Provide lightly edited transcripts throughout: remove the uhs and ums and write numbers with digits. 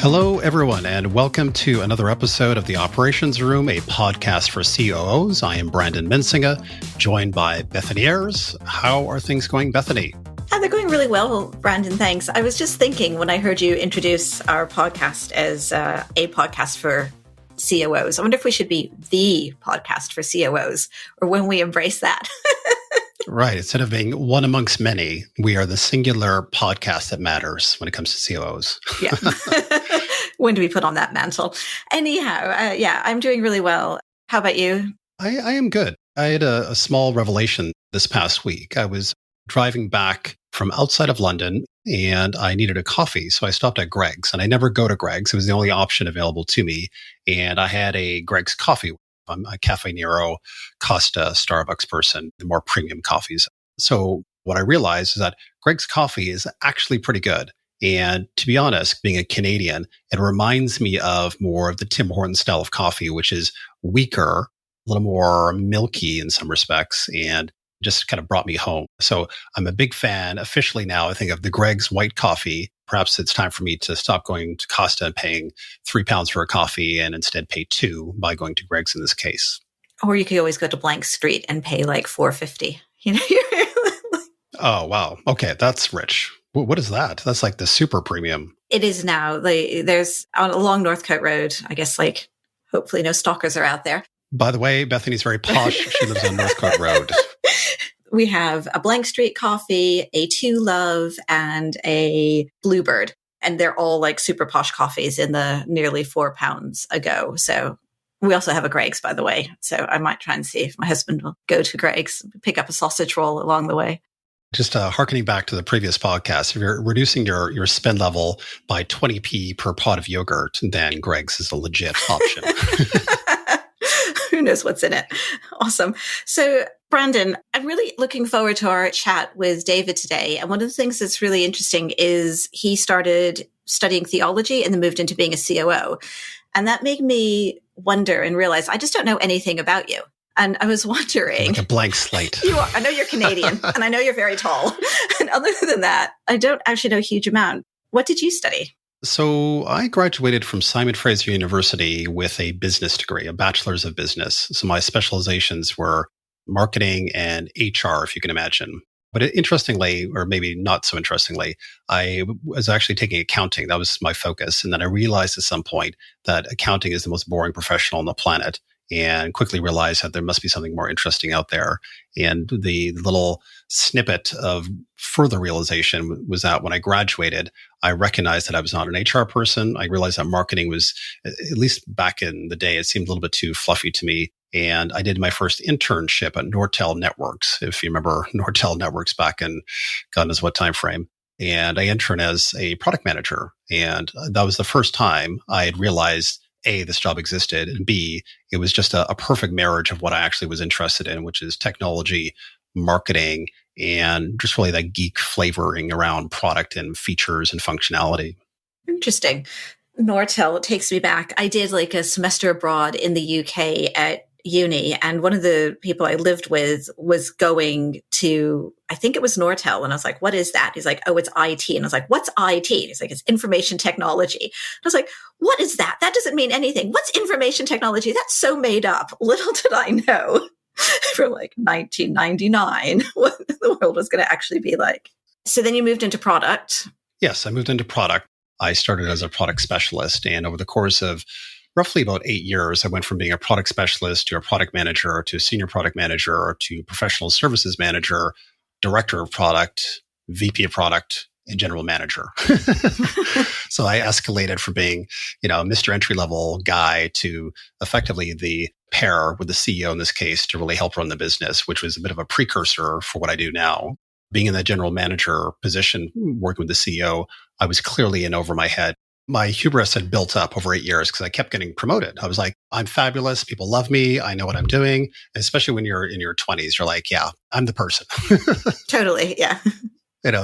Hello, everyone, and welcome to another episode of The Operations Room, a podcast for COOs. I am Brandon Mensinga, joined by Bethany Ayers. How are things going, Bethany? They're going really well, Brandon, thanks. I was just thinking when I heard you introduce our podcast as a podcast for COOs, I wonder if we should be the podcast for COOs, or when we embrace that. Right. Instead of being one amongst many, we are the singular podcast that matters when it comes to COOs. Yeah. When do we put on that mantle? Anyhow, I'm doing really well. How about you? I am good. I had a small revelation this past week. I was driving back from outside of London and I needed a coffee. So I stopped at Greg's, and I never go to Greg's. It was the only option available to me. And I had a Greg's coffee. I'm a Cafe Nero, Costa, Starbucks person, the more premium coffees. So what I realized is that Greg's coffee is actually pretty good. And to be honest, being a Canadian, it reminds me of more of the Tim Hortons style of coffee, which is weaker, a little more milky in some respects, and just kind of brought me home. So I'm a big fan officially now, I think, of the Greg's white coffee. Perhaps it's time for me to stop going to Costa and paying £3 for a coffee and instead pay $2 by going to Greg's in this case. Or you could always go to Blank Street and pay like $4.50. You know. Oh, wow. Okay, that's rich. What is that? That's like the super premium. It is now. There's along Northcote Road, I guess, like, hopefully no stalkers are out there. By the way, Bethany's very posh. She lives on Northcote Road. We have a Blank Street coffee, a Two Love, and a Bluebird. And they're all like super posh coffees in the nearly £4 a go. So we also have a Greg's, by the way. So I might try and see if my husband will go to Greg's, pick up a sausage roll along the way. Just hearkening back to the previous podcast, if you're reducing your spend level by 20p per pot of yogurt, then Greg's is a legit option. Who knows what's in it? Awesome. So, Brandon, I'm really looking forward to our chat with David today. And one of the things that's really interesting is he started studying theology and then moved into being a COO. And that made me wonder and realize I just don't know anything about you. And I was wondering. Like a blank slate. You are. I know you're Canadian and I know you're very tall. And other than that, I don't actually know a huge amount. What did you study? So I graduated from Simon Fraser University with a business degree, a bachelor's of business. So my specializations were marketing and HR, if you can imagine. But interestingly, or maybe not so interestingly, I was actually taking accounting. That was my focus. And then I realized at some point that accounting is the most boring professional on the planet, and quickly realized that there must be something more interesting out there. And the little snippet of further realization was that when I graduated, I recognized that I was not an HR person. I realized that marketing was, at least back in the day, it seemed a little bit too fluffy to me. And I did my first internship at Nortel Networks, if you remember Nortel Networks back in God knows what time frame. And I interned as a product manager. And that was the first time I had realized A, this job existed, and B, it was just a perfect marriage of what I actually was interested in, which is technology, marketing, and just really that geek flavoring around product and features and functionality. Interesting. Nortel takes me back. I did like a semester abroad in the UK at uni, and one of the people I lived with was going to, I think it was Nortel, and I was like, what is that? He's like, oh, it's IT. And I was like, what's IT? And he's like, it's information technology. I was like, what is that? That doesn't mean anything. What's information technology? That's so made up. Little did I know from like 1999 what the world was going to actually be like. So then you moved into product. Yes, I moved into product. I started as a product specialist, and over the course of roughly about 8 years, I went from being a product specialist to a product manager to a senior product manager to professional services manager, director of product, VP of product, and general manager. So I escalated from being, Mr. Entry-level guy to effectively the pair with the CEO in this case to really help run the business, which was a bit of a precursor for what I do now. Being in that general manager position, working with the CEO, I was clearly in over my head. My hubris had built up over 8 years because I kept getting promoted. I was like, I'm fabulous. People love me. I know what I'm doing. And especially when you're in your 20s, you're like, yeah, I'm the person. Totally. Yeah.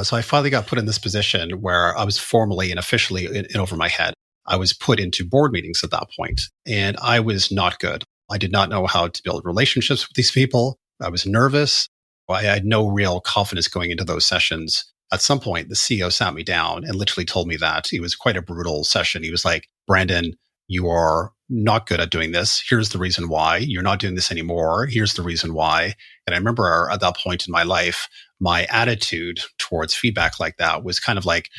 So I finally got put in this position where I was formally and officially in over my head. I was put into board meetings at that point, and I was not good. I did not know how to build relationships with these people. I was nervous. I had no real confidence going into those sessions. at some point, the CEO sat me down and literally told me that. It was quite a brutal session. He was like, Brandon, you are not good at doing this. Here's the reason why. You're not doing this anymore. Here's the reason why. And I remember at that point in my life, my attitude towards feedback like that was kind of like,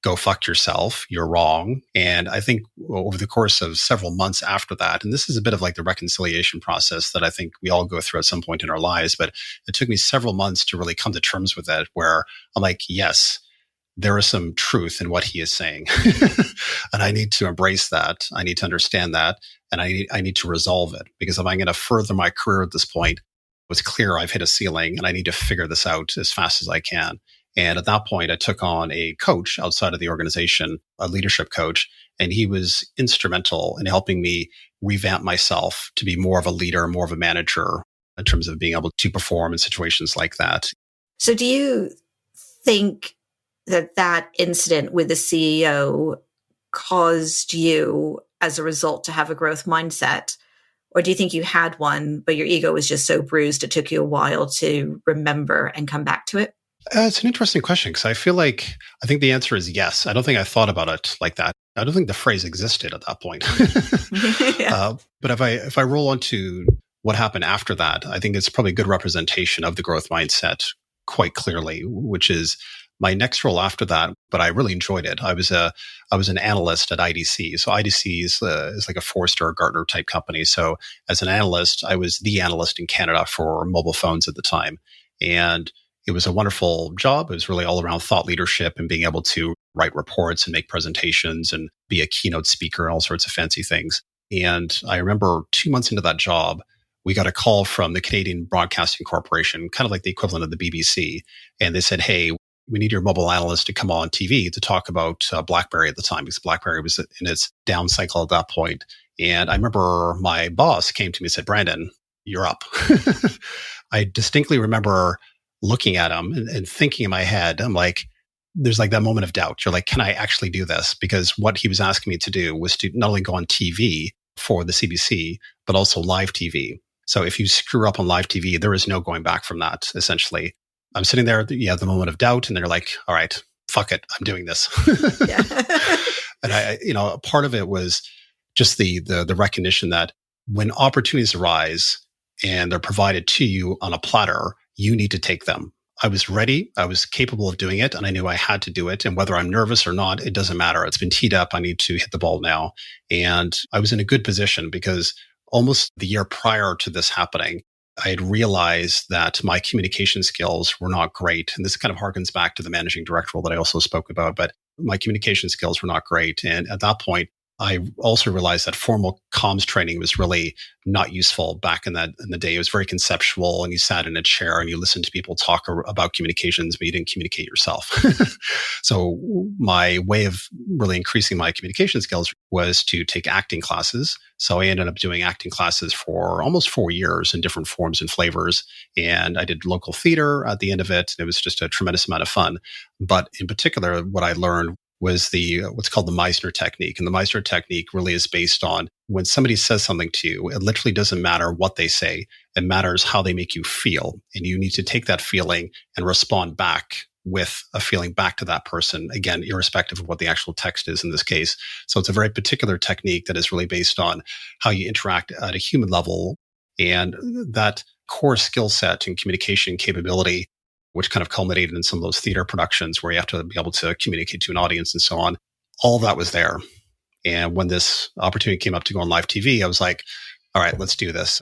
go fuck yourself. You're wrong. And I think over the course of several months after that, and this is a bit of like the reconciliation process that I think we all go through at some point in our lives, but it took me several months to really come to terms with it, where I'm like, yes, there is some truth in what he is saying. And I need to embrace that. I need to understand that. And I need to resolve it, because if I'm going to further my career at this point, it was clear I've hit a ceiling and I need to figure this out as fast as I can. And at that point, I took on a coach outside of the organization, a leadership coach, and he was instrumental in helping me revamp myself to be more of a leader, more of a manager in terms of being able to perform in situations like that. So do you think that incident with the CEO caused you as a result to have a growth mindset? Or do you think you had one, but your ego was just so bruised it took you a while to remember and come back to it? It's an interesting question, because I think the answer is yes. I don't think I thought about it like that. I don't think the phrase existed at that point. Yeah. But if I roll on to what happened after that, I think it's probably a good representation of the growth mindset quite clearly, which is my next role after that. But I really enjoyed it. I was an analyst at IDC. So IDC is like a Forrester or Gartner type company. So as an analyst, I was the analyst in Canada for mobile phones at the time, and it was a wonderful job. It was really all around thought leadership and being able to write reports and make presentations and be a keynote speaker and all sorts of fancy things. And I remember 2 months into that job, we got a call from the Canadian Broadcasting Corporation, kind of like the equivalent of the BBC. And they said, hey, we need your mobile analyst to come on TV to talk about BlackBerry at the time, because BlackBerry was in its down cycle at that point. And I remember my boss came to me and said, Brandon, you're up. I distinctly remember looking at him and thinking in my head, I'm like, there's like that moment of doubt. You're like, can I actually do this? Because what he was asking me to do was to not only go on TV for the CBC, but also live TV. So if you screw up on live TV, there is no going back from that, essentially. I'm sitting there, you have the moment of doubt, and then you're like, all right, fuck it, I'm doing this. Yeah. And part of it was just the recognition that when opportunities arise and they're provided to you on a platter, you need to take them. I was ready. I was capable of doing it, and I knew I had to do it. And whether I'm nervous or not, it doesn't matter. It's been teed up. I need to hit the ball now. And I was in a good position, because almost the year prior to this happening, I had realized that my communication skills were not great. And this kind of harkens back to the managing director role that I also spoke about, but my communication skills were not great. And at that point, I also realized that formal comms training was really not useful back in the day. It was very conceptual, and you sat in a chair and you listened to people talk about communications, but you didn't communicate yourself. So my way of really increasing my communication skills was to take acting classes. So I ended up doing acting classes for almost 4 years in different forms and flavors. And I did local theater at the end of it. It was just a tremendous amount of fun. But in particular, what I learned was what's called the Meisner technique. And the Meisner technique really is based on when somebody says something to you, it literally doesn't matter what they say. It matters how they make you feel. And you need to take that feeling and respond back with a feeling back to that person, again, irrespective of what the actual text is in this case. So it's a very particular technique that is really based on how you interact at a human level. And that core skill set and communication capability, which kind of culminated in some of those theater productions where you have to be able to communicate to an audience and so on. All that was there. And when this opportunity came up to go on live TV, I was like, all right, let's do this.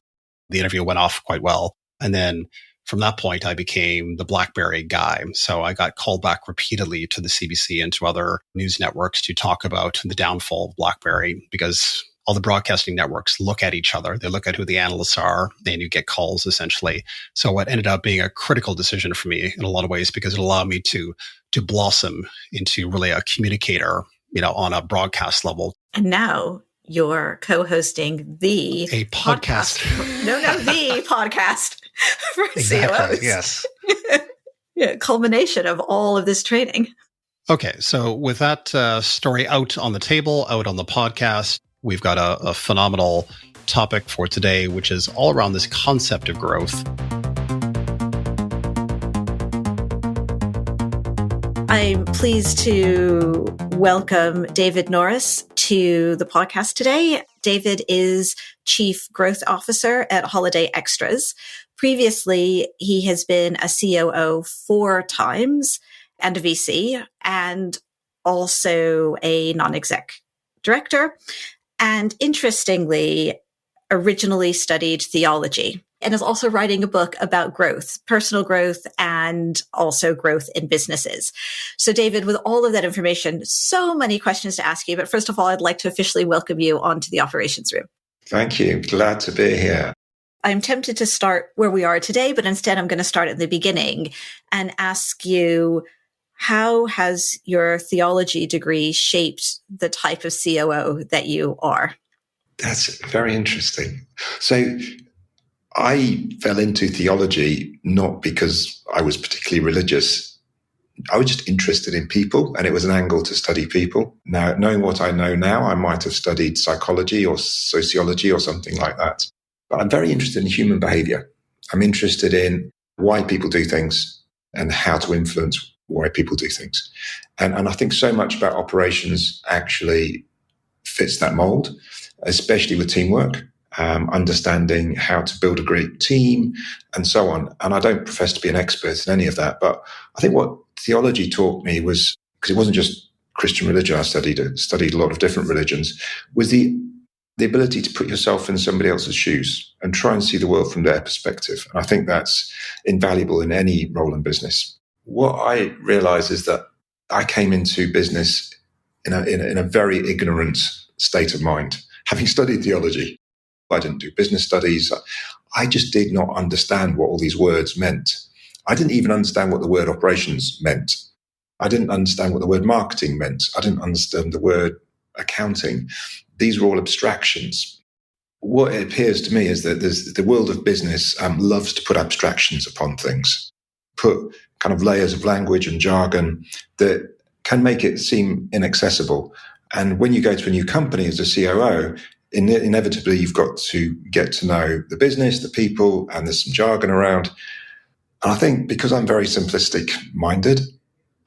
The interview went off quite well. And then from that point, I became the BlackBerry guy. So I got called back repeatedly to the CBC and to other news networks to talk about the downfall of BlackBerry, because all the broadcasting networks look at each other. They look at who the analysts are, and you get calls essentially. So what ended up being a critical decision for me in a lot of ways, because it allowed me to blossom into really a communicator, on a broadcast level. And now you're co-hosting a podcast. The podcast for Exactly, COOs. yes. Yeah, culmination of all of this training. Okay, so with that story out on the table, out on the podcast, we've got a phenomenal topic for today, which is all around this concept of growth. I'm pleased to welcome David Norris to the podcast today. David is Chief Growth Officer at Holiday Extras. Previously, he has been a COO 4 times and a VC, and also a non-exec director. And interestingly, originally studied theology and is also writing a book about growth, personal growth, and also growth in businesses. So David, with all of that information, so many questions to ask you. But first of all, I'd like to officially welcome you onto the operations room. Thank you. Glad to be here. I'm tempted to start where we are today, but instead I'm going to start at the beginning and ask you, how has your theology degree shaped the type of COO that you are? That's very interesting. So I fell into theology not because I was particularly religious. I was just interested in people, and it was an angle to study people. Now, knowing what I know now, I might have studied psychology or sociology or something like that. But I'm very interested in human behavior. I'm interested in why people do things and how to influence why people do things. And I think so much about operations actually fits that mold, especially with teamwork, understanding how to build a great team and so on. And I don't profess to be an expert in any of that, but I think what theology taught me was, because it wasn't just Christian religion I studied a lot of different religions, was the ability to put yourself in somebody else's shoes and try and see the world from their perspective. And I think that's invaluable in any role in business. What I realize is that I came into business in a very ignorant state of mind. Having studied theology, I didn't do business studies. I just did not understand what all these words meant. I didn't even understand what the word operations meant. I didn't understand what the word marketing meant. I didn't understand the word accounting. These were all abstractions. What it appears to me is that the world of business loves to put abstractions upon things, put kind of layers of language and jargon that can make it seem inaccessible. And when you go to a new company as a COO, inevitably you've got to get to know the business, the people, and there's some jargon around. And I think because I'm very simplistic minded,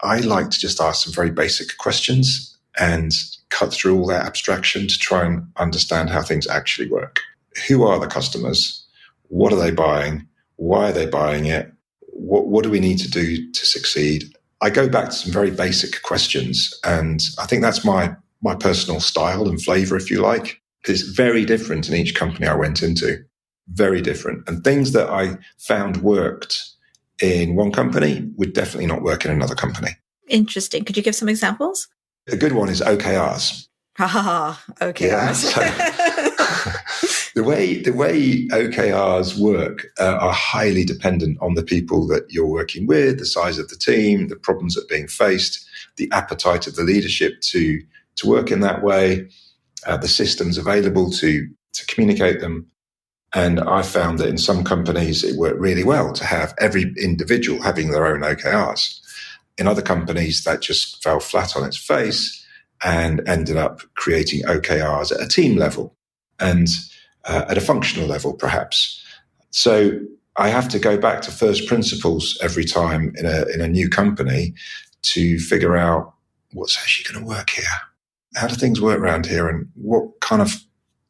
I like to just ask some very basic questions and cut through all that abstraction to try and understand how things actually work. Who are the customers? What are they buying? Why are they buying it? What do we need to do to succeed? I go back to some very basic questions, and I think that's my personal style and flavor, if you like. It's very different in each company I went into. Very different. And things that I found worked in one company would definitely not work in another company. Interesting. Could you give some examples? A good one is OKRs. OKRs. Yeah, so the way OKRs work are highly dependent on the people that you're working with, the size of the team, the problems that are being faced, the appetite of the leadership to work in that way, the systems available to communicate them. And I found that in some companies it worked really well to have every individual having their own OKRs. In other companies, that just fell flat on its face and ended up creating OKRs at a team level and at a functional level, perhaps. So I have to go back to first principles every time in a new company to figure out what's actually going to work here. How do things work around here, and what kind of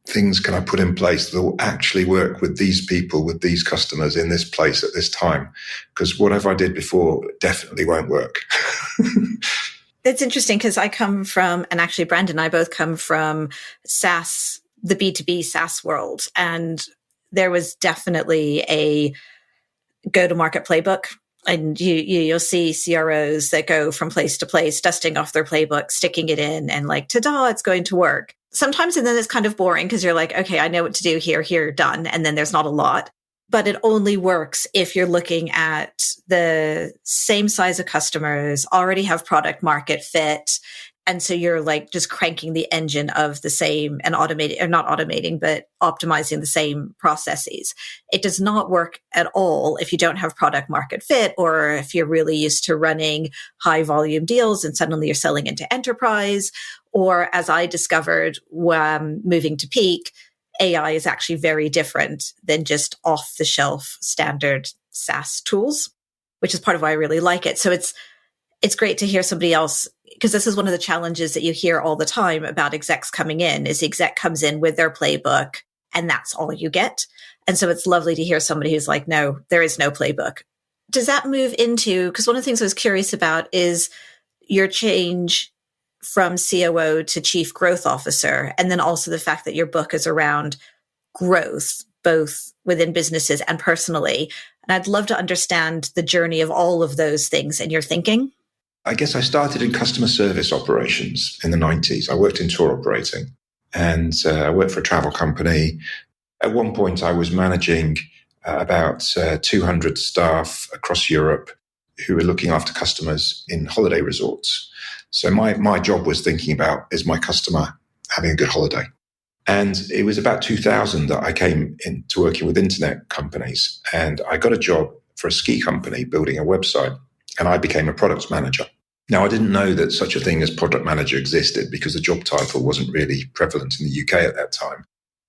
things can I put in place that will actually work with these people, with these customers in this place at this time? Because whatever I did before definitely won't work. It's interesting because I come from, and actually Brandon and I both come from SaaS, the B2B SaaS world. And there was definitely a go-to-market playbook. And you'll see CROs that go from place to place, dusting off their playbook, sticking it in, and like, ta-da, it's going to work. Sometimes, and then it's kind of boring because you're like, okay, I know what to do here, done. And then there's not a lot. But it only works if you're looking at the same size of customers, already have product market fit. And so you're like just cranking the engine of the same and automating, or not automating, but optimizing the same processes. It does not work at all if you don't have product market fit, or if you're really used to running high volume deals and suddenly you're selling into enterprise. Or as I discovered when moving to Peak, AI is actually very different than just off the shelf standard SaaS tools, which is part of why I really like it. So it's great to hear somebody else, because this is one of the challenges that you hear all the time about execs coming in, is the exec comes in with their playbook and that's all you get. And so it's lovely to hear somebody who's like, no, there is no playbook. Does that move into, because one of the things I was curious about is your change from COO to Chief Growth Officer, and then also the fact that your book is around growth, both within businesses and personally. And I'd love to understand the journey of all of those things in your thinking. I guess I started in customer service operations in the 90s. I worked in tour operating and I worked for a travel company. At one point, I was managing about 200 staff across Europe who were looking after customers in holiday resorts. So my job was thinking about, is my customer having a good holiday? And it was about 2000 that I came into working with internet companies. And I got a job for a ski company building a website. And I became a product manager. Now, I didn't know that such a thing as product manager existed because the job title wasn't really prevalent in the UK at that time.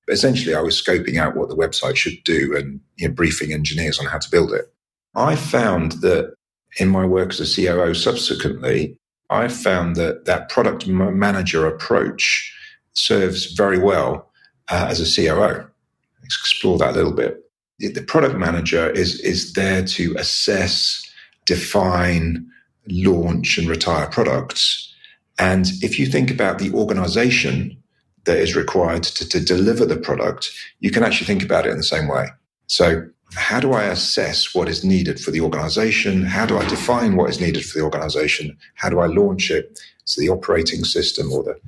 But essentially, I was scoping out what the website should do and briefing engineers on how to build it. I found that in my work as a COO subsequently, I found that that product manager approach serves very well as a COO. Let's explore that a little bit. The product manager is there to assess, define, launch and retire products. And if you think about the organization that is required to deliver the product, you can actually think about it in the same way. So how do I assess what is needed for the organization? How do I define what is needed for the organization? How do I launch it? So the operating system or the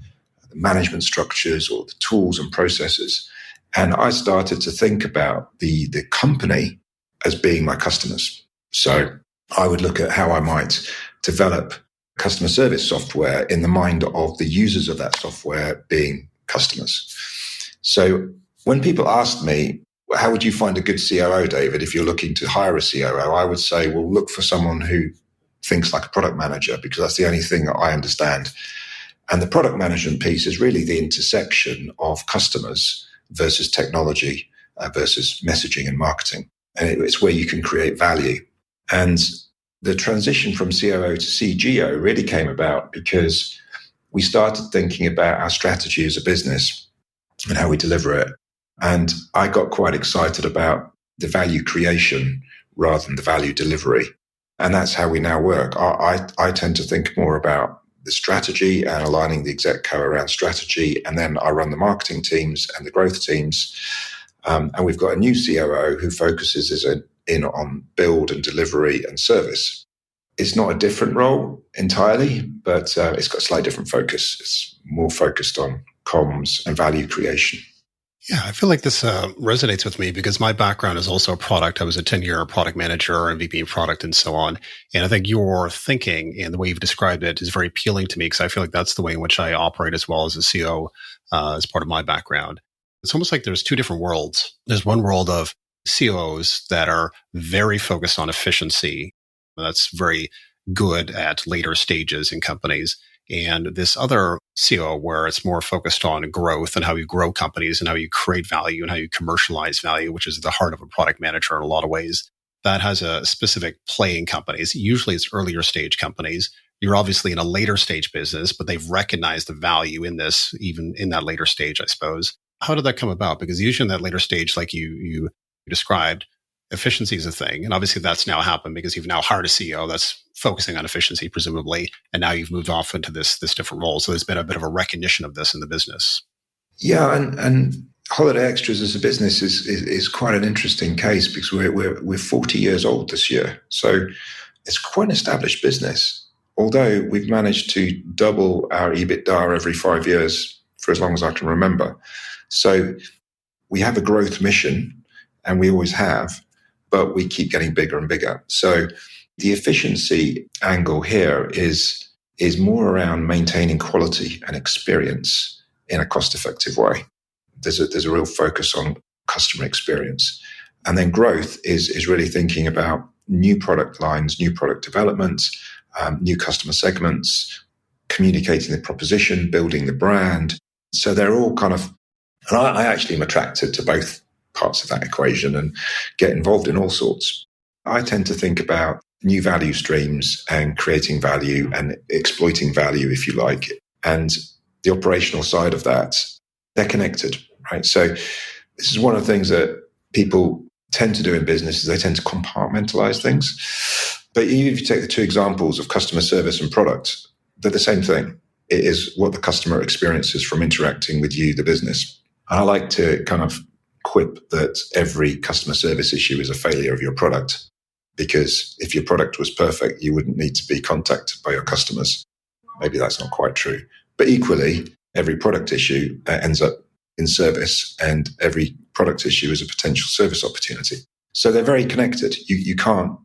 management structures or the tools and processes. And I started to think about the company as being my customers. So I would look at how I might develop customer service software in the mind of the users of that software being customers. So when people ask me, how would you find a good COO, David, if you're looking to hire a COO? I would say, well, look for someone who thinks like a product manager, because that's the only thing that I understand. And the product management piece is really the intersection of customers versus technology versus messaging and marketing. And it's where you can create value. And the transition from COO to CGO really came about because we started thinking about our strategy as a business and how we deliver it. And I got quite excited about the value creation rather than the value delivery. And that's how we now work. I tend to think more about the strategy and aligning the exec co around strategy. And then I run the marketing teams and the growth teams. And we've got a new COO who focuses in on build and delivery and service. It's not a different role entirely, but it's got a slightly different focus. It's more focused on comms and value creation. Yeah, I feel like this resonates with me because my background is also product. I was a 10-year product manager and VP of product and so on. And I think your thinking and the way you've described it is very appealing to me because I feel like that's the way in which I operate as well as a CEO as part of my background. It's almost like there's two different worlds. There's one world of COOs that are very focused on efficiency. That's very good at later stages in companies. And this other COO where it's more focused on growth and how you grow companies and how you create value and how you commercialize value, which is the heart of a product manager in a lot of ways. That has a specific play in companies. Usually it's earlier stage companies. You're obviously in a later stage business, but they've recognized the value in this, even in that later stage, I suppose. How did that come about? Because usually in that later stage, like you described, efficiency is a thing. And obviously that's now happened because you've now hired a CEO that's focusing on efficiency, presumably. And now you've moved off into this different role. So there's been a bit of a recognition of this in the business. Yeah. And Holiday Extras as a business is quite an interesting case because we're 40 years old this year. So it's quite an established business. Although we've managed to double our EBITDA every 5 years for as long as I can remember. So we have a growth mission and we always have, but we keep getting bigger and bigger. So the efficiency angle here is more around maintaining quality and experience in a cost-effective way. There's a real focus on customer experience. And then growth is really thinking about new product lines, new product development, new customer segments, communicating the proposition, building the brand. So they're all kind of, and I actually am attracted to both parts of that equation and get involved in all sorts. I tend to think about new value streams and creating value and exploiting value, if you like. And the operational side of that, they're connected, right? So this is one of the things that people tend to do in business is they tend to compartmentalize things. But even if you take the two examples of customer service and product, they're the same thing. It is what the customer experiences from interacting with you, the business. And I like to kind of quip that every customer service issue is a failure of your product, because if your product was perfect, you wouldn't need to be contacted by your customers. Maybe that's not quite true. But equally, every product issue ends up in service, and every product issue is a potential service opportunity. So they're very connected. You can't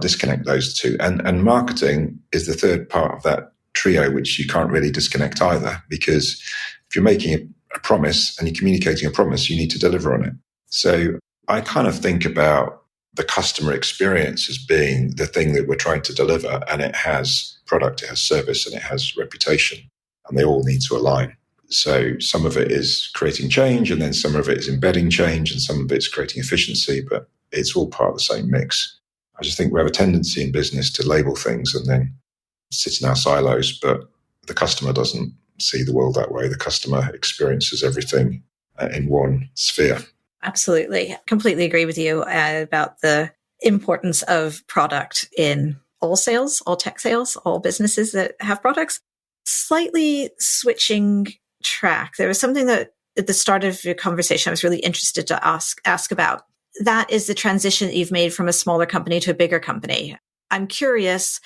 disconnect those two. And marketing is the third part of that trio, which you can't really disconnect either, because if you're making a promise and you're communicating a promise, you need to deliver on it. So I kind of think about the customer experience as being the thing that we're trying to deliver, and it has product, it has service, and it has reputation, and they all need to align. So some of it is creating change, and then some of it is embedding change, and some of it's creating efficiency, but it's all part of the same mix. I just think we have a tendency in business to label things and then sit in our silos, but the customer doesn't see the world that way. The customer experiences everything in one sphere. Absolutely. Completely agree with you about the importance of product in all sales, all tech sales, all businesses that have products. Slightly switching track, there was something that at the start of your conversation I was really interested to ask about. That is the transition that you've made from a smaller company to a bigger company. I'm curious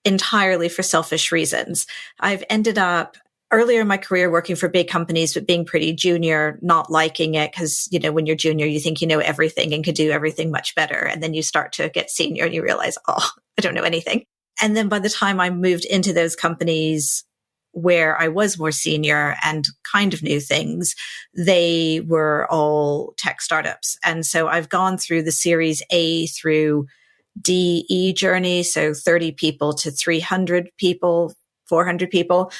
entirely for selfish reasons. I've ended up earlier in my career working for big companies, but being pretty junior, not liking it because, when you're junior, you think you know everything and could do everything much better. And then you start to get senior and you realize, I don't know anything. And then by the time I moved into those companies where I was more senior and kind of knew things, they were all tech startups. And so I've gone through the Series A through DE journey, so 30 people to 300 people, 400 people.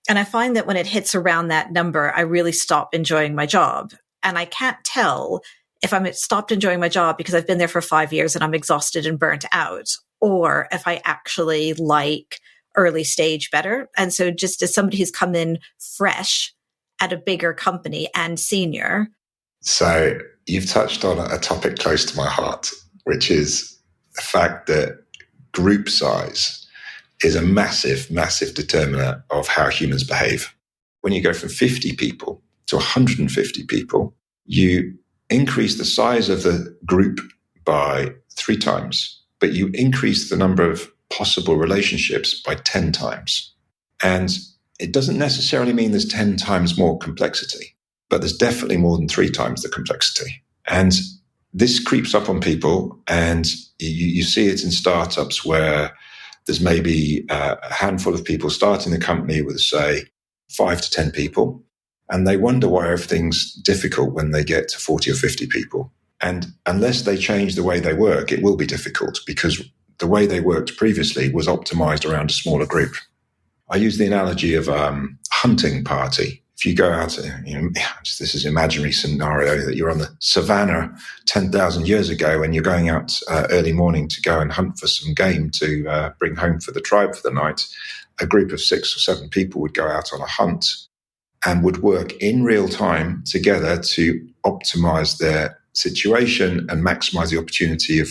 And I find that when it hits around that number, I really stop enjoying my job. And I can't tell if I'm stopped enjoying my job because I've been there for 5 years and I'm exhausted and burnt out, or if I actually like early stage better. And so just as somebody who's come in fresh at a bigger company and senior. So you've touched on a topic close to my heart, which is the fact that group size is a massive, massive determinant of how humans behave. When you go from 50 people to 150 people, you increase the size of the group by 3 times, but you increase the number of possible relationships by 10 times. And it doesn't necessarily mean there's 10 times more complexity, but there's definitely more than 3 times the complexity. And this creeps up on people, and you see it in startups where there's maybe a handful of people starting the company with, say, 5 to 10 people, and they wonder why everything's difficult when they get to 40 or 50 people. And unless they change the way they work, it will be difficult, because the way they worked previously was optimized around a smaller group. I use the analogy of a hunting party. If you go out, this is an imaginary scenario that you're on the savannah 10,000 years ago and you're going out early morning to go and hunt for some game to bring home for the tribe for the night. A group of 6 or 7 people would go out on a hunt and would work in real time together to optimize their situation and maximize the opportunity of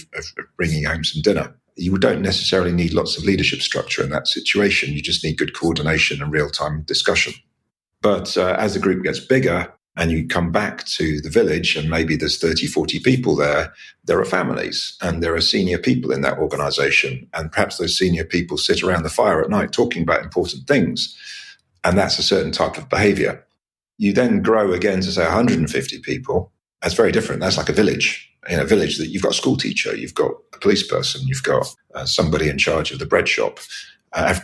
bringing home some dinner. You don't necessarily need lots of leadership structure in that situation. You just need good coordination and real-time discussion. But as the group gets bigger and you come back to the village and maybe there's 30, 40 people there are families and there are senior people in that organization. And perhaps those senior people sit around the fire at night talking about important things. And that's a certain type of behavior. You then grow again to, say, 150 people. That's very different. That's like a village. In a village that you've got a school teacher, you've got a police person, you've got somebody in charge of the bread shop.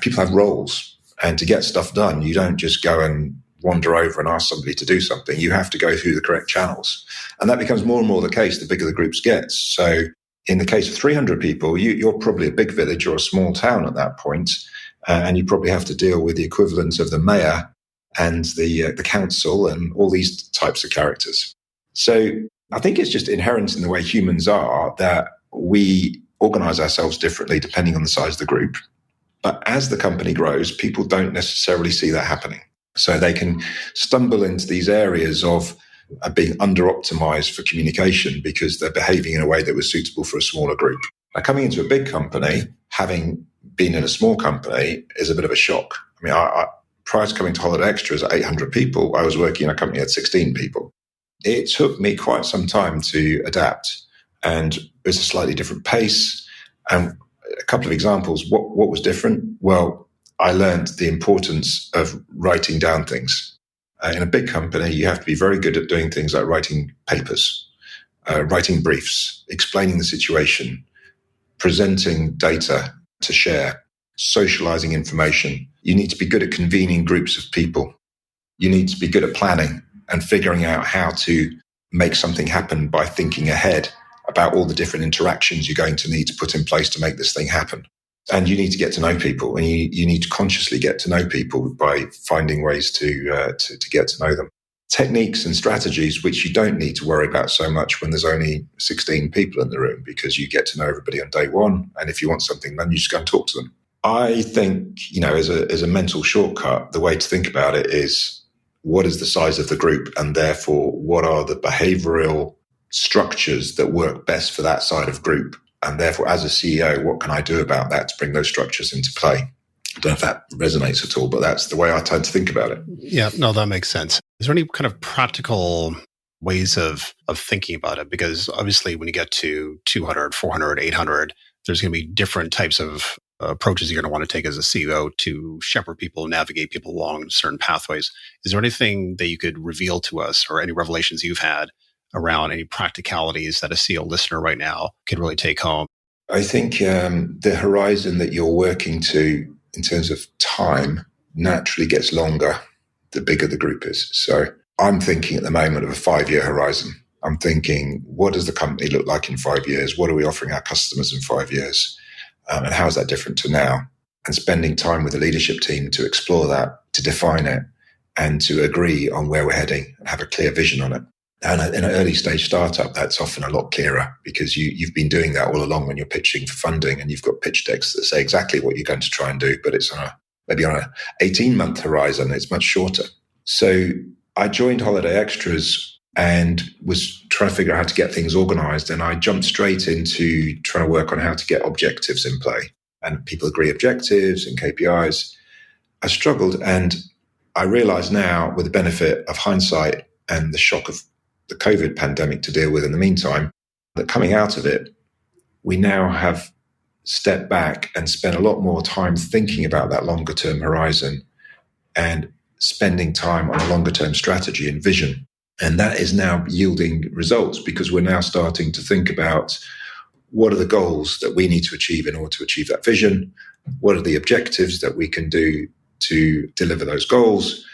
People have roles. And to get stuff done, you don't just go and wander over and ask somebody to do something. You have to go through the correct channels. And that becomes more and more the case the bigger the groups get. So in the case of 300 people, you're probably a big village or a small town at that point. And you probably have to deal with the equivalent of the mayor and the council and all these types of characters. So I think it's just inherent in the way humans are that we organize ourselves differently depending on the size of the group. But as the company grows, people don't necessarily see that happening. So they can stumble into these areas of being under-optimized for communication because they're behaving in a way that was suitable for a smaller group. Now, coming into a big company, having been in a small company, is a bit of a shock. I mean, prior to coming to Holiday Extras at 800 people, I was working in a company at 16 people. It took me quite some time to adapt, and it was a slightly different pace. And a couple of examples. What was different? Well, I learned the importance of writing down things. In a big company, you have to be very good at doing things like writing papers, writing briefs, explaining the situation, presenting data to share, socializing information. You need to be good at convening groups of people. You need to be good at planning and figuring out how to make something happen by thinking ahead about all the different interactions you're going to need to put in place to make this thing happen. And you need to get to know people, and you need to consciously get to know people by finding ways to get to know them. Techniques and strategies which you don't need to worry about so much when there's only 16 people in the room, because you get to know everybody on day one. And if you want something, then you just go and talk to them. I think, as a mental shortcut, the way to think about it is, what is the size of the group, and therefore what are the behavioral structures that work best for that side of group? And therefore, as a CEO, what can I do about that to bring those structures into play? I don't know if that resonates at all, but that's the way I tend to think about it. Yeah, no, that makes sense. Is there any kind of practical ways of thinking about it? Because obviously when you get to 200, 400, 800, there's going to be different types of approaches you're going to want to take as a CEO to shepherd people, navigate people along certain pathways. Is there anything that you could reveal to us, or any revelations you've had around any practicalities that a CEO listener right now could really take home? I think the horizon that you're working to in terms of time naturally gets longer the bigger the group is. So I'm thinking at the moment of a 5-year horizon. I'm thinking, what does the company look like in 5 years? What are we offering our customers in 5 years? And how is that different to now? And spending time with the leadership team to explore that, to define it, and to agree on where we're heading and have a clear vision on it. And in an early stage startup, that's often a lot clearer, because you've been doing that all along when you're pitching for funding, and you've got pitch decks that say exactly what you're going to try and do, but it's maybe on an 18-month horizon. It's much shorter. So I joined Holiday Extras and was trying to figure out how to get things organized. And I jumped straight into trying to work on how to get objectives in play. And people agree objectives and KPIs. I struggled, and I realize now, with the benefit of hindsight and the shock of the COVID pandemic to deal with in the meantime, that coming out of it, we now have stepped back and spent a lot more time thinking about that longer term horizon and spending time on a longer term strategy and vision. And that is now yielding results, because we're now starting to think about, what are the goals that we need to achieve in order to achieve that vision? What are the objectives that we can do to deliver those goals?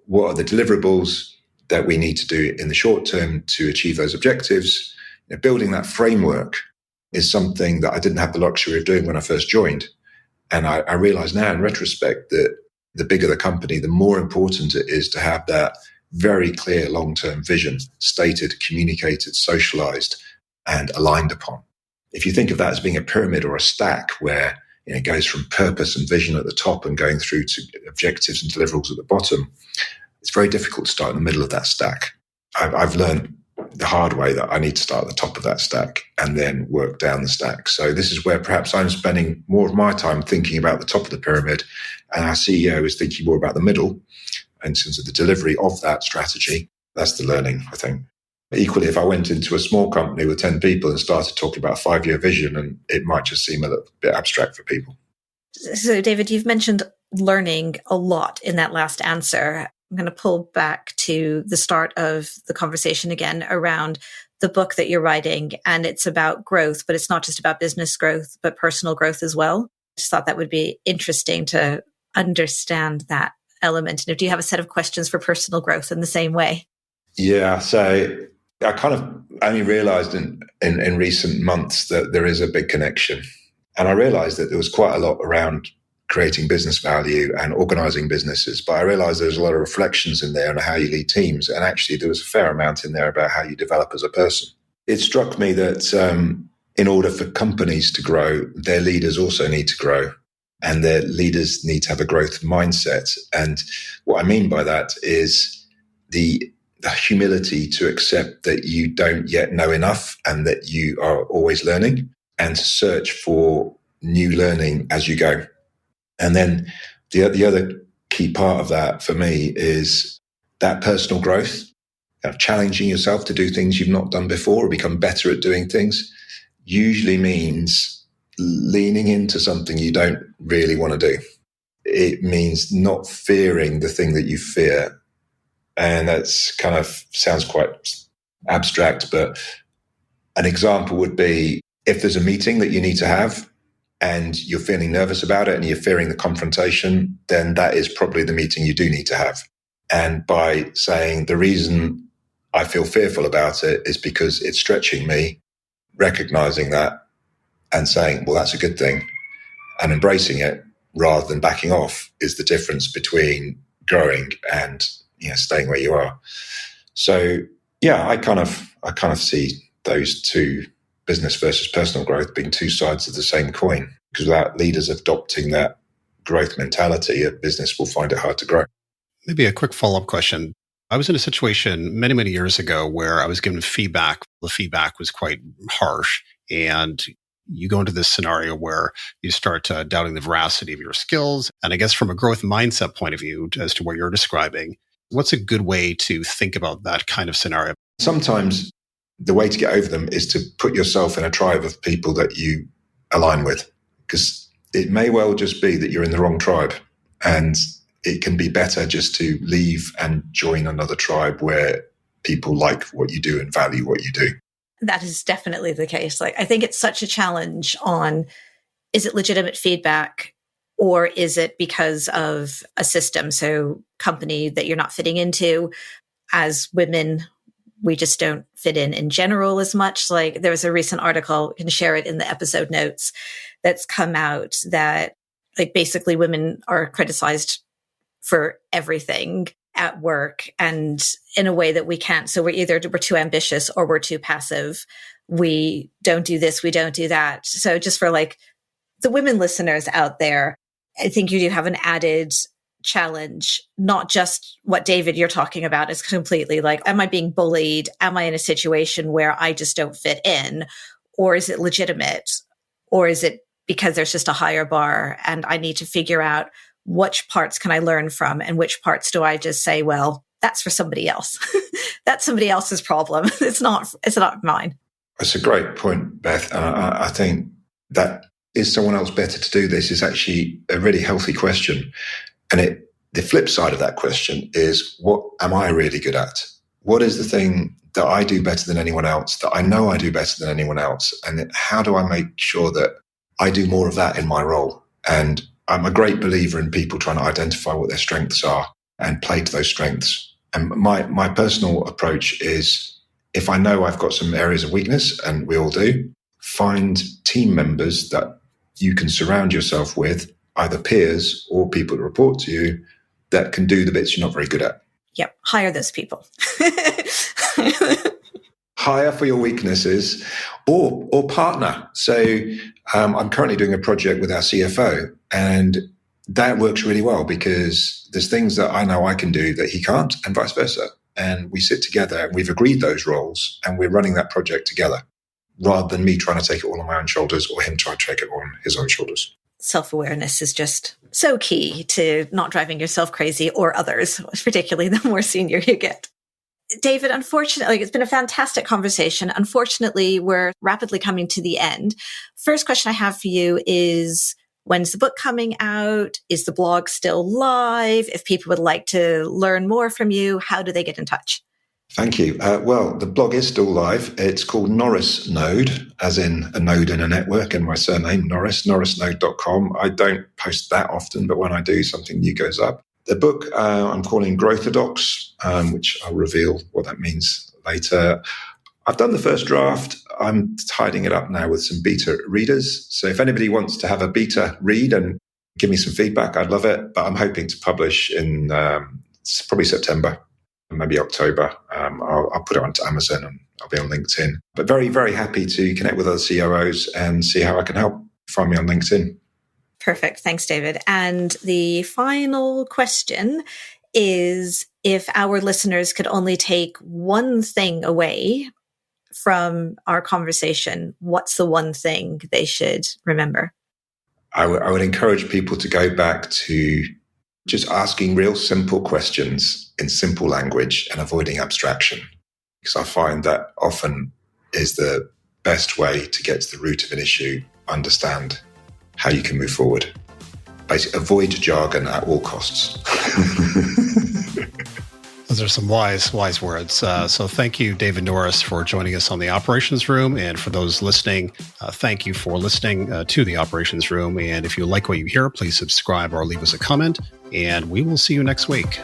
What are the deliverables that we need to do in the short term to achieve those objectives? Building that framework is something that I didn't have the luxury of doing when I first joined. And I realize now in retrospect that the bigger the company, the more important it is to have that very clear long-term vision stated, communicated, socialized, and aligned upon. If you think of that as being a pyramid or a stack where it goes from purpose and vision at the top and going through to objectives and deliverables at the bottom, it's very difficult to start in the middle of that stack. I've learned the hard way that I need to start at the top of that stack and then work down the stack. So this is where perhaps I'm spending more of my time thinking about the top of the pyramid, and our CEO is thinking more about the middle in terms of the delivery of that strategy. That's the learning, I think. Equally, if I went into a small company with 10 people and started talking about a 5-year vision, and it might just seem a little bit abstract for people. So, David, you've mentioned learning a lot in that last answer. I'm going to pull back to the start of the conversation again around the book that you're writing, and it's about growth, but it's not just about business growth, but personal growth as well. I just thought that would be interesting to understand that element. And do you have a set of questions for personal growth in the same way? Yeah, so I kind of only realized in recent months that there is a big connection. And I realized that there was quite a lot around creating business value and organizing businesses, but I realized there's a lot of reflections in there on how you lead teams. And actually there was a fair amount in there about how you develop as a person. It struck me that in order for companies to grow, their leaders also need to grow, and their leaders need to have a growth mindset. And what I mean by that is the humility to accept that you don't yet know enough and that you are always learning, and to search for new learning as you go. And then the other key part of that for me is that personal growth, challenging yourself to do things you've not done before or become better at doing things, usually means leaning into something you don't really want to do. It means not fearing the thing that you fear. And that's kind of sounds quite abstract, but an example would be if there's a meeting that you need to have and you're feeling nervous about it and you're fearing the confrontation, then that is probably the meeting you do need to have. And by saying the reason I feel fearful about it is because it's stretching me, recognizing that and saying, well, that's a good thing, and embracing it rather than backing off is the difference between growing and staying where you are. So yeah, I kind of see those two, business versus personal growth, being two sides of the same coin, because without leaders adopting that growth mentality, a business will find it hard to grow. Maybe a quick follow-up question. I was in a situation many, many years ago where I was given feedback. The feedback was quite harsh, and you go into this scenario where you start doubting the veracity of your skills. And I guess from a growth mindset point of view, as to what you're describing, what's a good way to think about that kind of scenario? Sometimes the way to get over them is to put yourself in a tribe of people that you align with, because it may well just be that you're in the wrong tribe, and it can be better just to leave and join another tribe where people like what you do and value what you do. That is definitely the case. I think it's such a challenge on, is it legitimate feedback or is it because of a system? So company that you're not fitting into. As women, we just don't fit in general as much. There was a recent article, I can share it in the episode notes, that's come out that basically women are criticized for everything at work and in a way that we can't. So we're too ambitious or we're too passive. We don't do this, we don't do that. So just for the women listeners out there, I think you do have an added challenge, not just what David you're talking about is completely am I being bullied? Am I in a situation where I just don't fit in? Or is it legitimate? Or is it because there's just a higher bar and I need to figure out which parts can I learn from and which parts do I just say, well, that's for somebody else. That's somebody else's problem. It's not mine. That's a great point, Beth. I think that is someone else better to do this is actually a really healthy question. And the flip side of that question is, what am I really good at? What is the thing that I do better than anyone else, that I know I do better than anyone else? And how do I make sure that I do more of that in my role? And I'm a great believer in people trying to identify what their strengths are and play to those strengths. And my personal approach is, if I know I've got some areas of weakness, and we all do, find team members that you can surround yourself with, either peers or people that report to you, that can do the bits you're not very good at. Yep. Hire those people. Hire for your weaknesses or partner. So I'm currently doing a project with our CFO, and that works really well because there's things that I know I can do that he can't, and vice versa. And we sit together and we've agreed those roles and we're running that project together, rather than me trying to take it all on my own shoulders or him trying to take it on his own shoulders. Self-awareness is just so key to not driving yourself crazy or others, particularly the more senior you get. David, unfortunately, it's been a fantastic conversation. Unfortunately, we're rapidly coming to the end. First question I have for you is, when's the book coming out? Is the blog still live? If people would like to learn more from you, how do they get in touch? Thank you. Well, the blog is still live. It's called Norris Node, as in a node in a network, and my surname, Norris, norrisnode.com. I don't post that often, but when I do, something new goes up. The book I'm calling Growthodox, which I'll reveal what that means later. I've done the first draft. I'm tidying it up now with some beta readers. So if anybody wants to have a beta read and give me some feedback, I'd love it. But I'm hoping to publish in probably September. maybe October. I'll put it onto Amazon and I'll be on LinkedIn. But very, very happy to connect with other COOs and see how I can help. Find me on LinkedIn. Perfect. Thanks, David. And the final question is, if our listeners could only take one thing away from our conversation, what's the one thing they should remember? I would encourage people to go back to just asking real simple questions in simple language and avoiding abstraction. Because I find that often is the best way to get to the root of an issue, understand how you can move forward. Basically, avoid jargon at all costs. Those are some wise words. So thank you, David Norris, for joining us on the Operations Room. And for those listening, thank you for listening to the Operations Room. And if you like what you hear, please subscribe or leave us a comment. And we will see you next week.